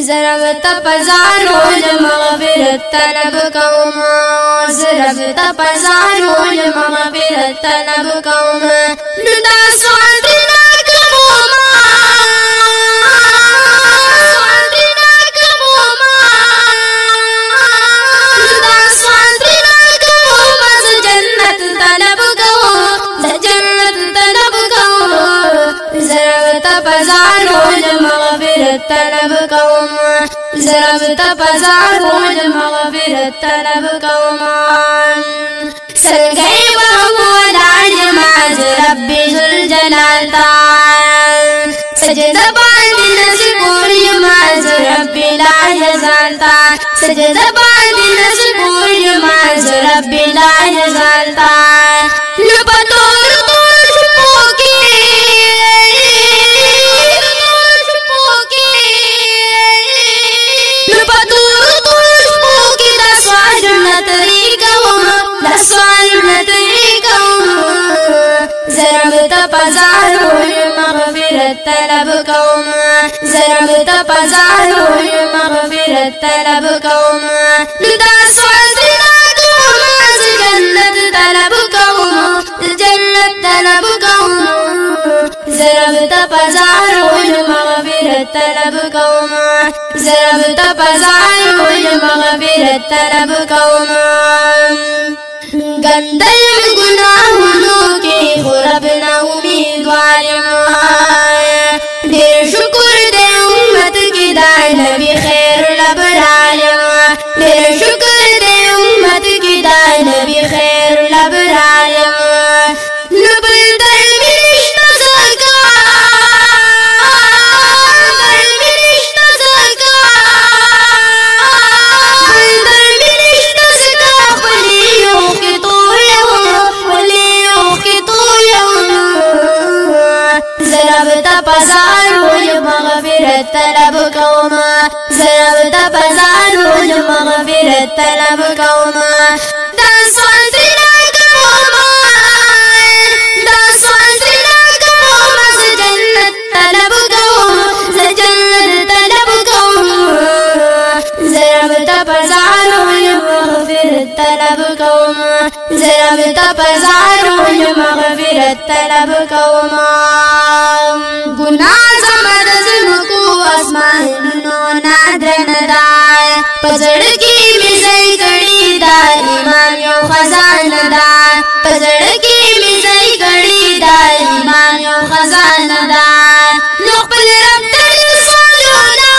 زرب تپزارو مغفرت طلب کوما زرب تپزارو مغفرت طلب کوما ندا سوالنا کوما سوالنا کوما ندا سوالنا کوما جنت طلب کوما جنت طلب کوما زرب تپزارو مغفرت طلب کوما زرب تپزارو مغفرت طلب کوما سلگئی ومولاد ماز ربی ذوالجلال تا سجدہ باندې نسکور ماز ربی لا یزال تا سجدہ باندې نسکور ماز ربی لا یزال تا لپتور تپزارو مغفرت طلب کوما زرب تپزارو مغفرت طلب کوما لدا سوالنا کوما جنت طلب کوما جنت طلب کوما زرب تپزارو مغفرت طلب کوما زرب تپزارو مغفرت طلب کوما گندل گناہوں کی غرب نہ امیدوار دیر شکر دے امت کی دائیں نبی خیر الابرار دیر شکر دے امت کی دائیں نبی خیر الابرار نبل در منشت زکا در منشت زکا در منشت زکا پلیوں کی تو زرب تپزارو مغفرت طلب کوما زرب تپزارو مغفرت طلب کوما دا سوالنا کوما دا سوالنا کوما جنت طلب کوما جنت طلب کوما زرب تپزارو مغفرت طلب کوما زرب تپزارو مغفرت طلب کوما گناہ زمد زنکو اسمانو نادرن دائے پزڑ کی مزائی کڑی دا ایمان یو خزان دا پزڑ کی مزائی کڑی دا ایمان یو خزان دا نقبل رب تر سولونا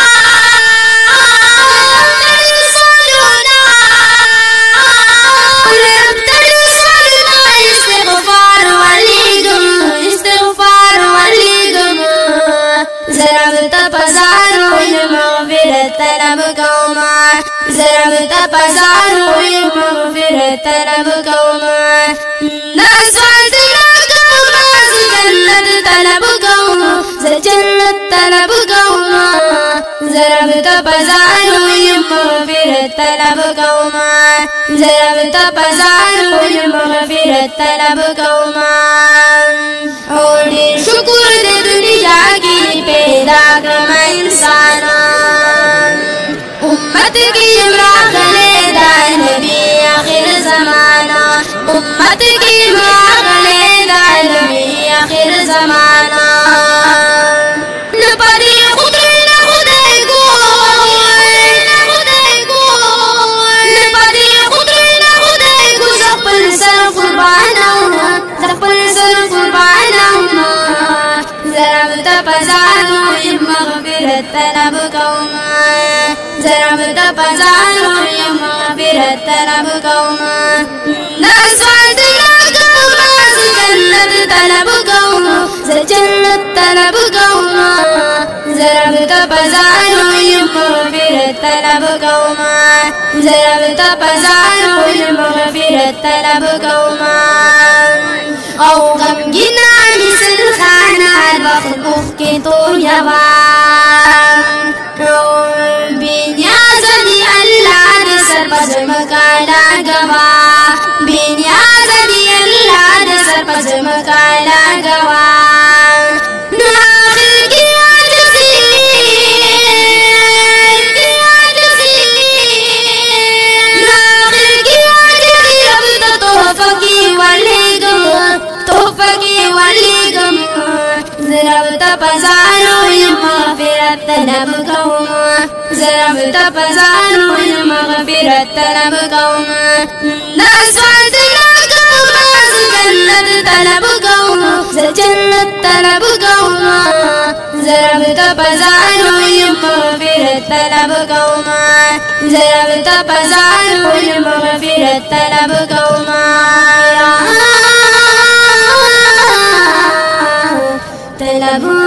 رب تر سولونا استغفار والیگم استغفار والیگم زرب تپزارو مغفرت طلب کوما زرب تپزارو مغفرت طلب کوما نسوالنا کوما جنت طلب کوما جنت طلب کوما زرب تپزارو مغفرت طلب کوما زرب تپزارو مغفرت طلب کوما اور شکر دے دنیا کی پیدا کرما انسان امت کی مراقلے دا نبی آخر زمانہ امت کی مراقلے دا نبی آخر زمانہ نپدی خدرنا خدای کو نپدی خدرنا خدای کو زقبل سر قربانا زقبل سر قربانا زرب تپزارو مغفرت طلب کوما زرب تپزارو مغفرت طلب کوما نسوالنا کوما جنت طلب کوما جنت طلب کوما زرب تپزارو مغفرت طلب کوما زرب تپزارو مغفرت طلب کوما او غمگینا مثل خانہ الوقت بخ کے تو یوان بینیاز دی اللہ دی سرپز مکالا گوا بینیاز دی اللہ دی سرپز مکالا گوا نو آخر کی تپزانو مغفرت طلب کوم زرب تپزانو مغفرت طلب کوم نسوات نکوم جنت طلب کوم جنت طلب کوم زرب تپزانو مغفرت طلب کوم زرب تپزانو مغفرت طلب کوم طلب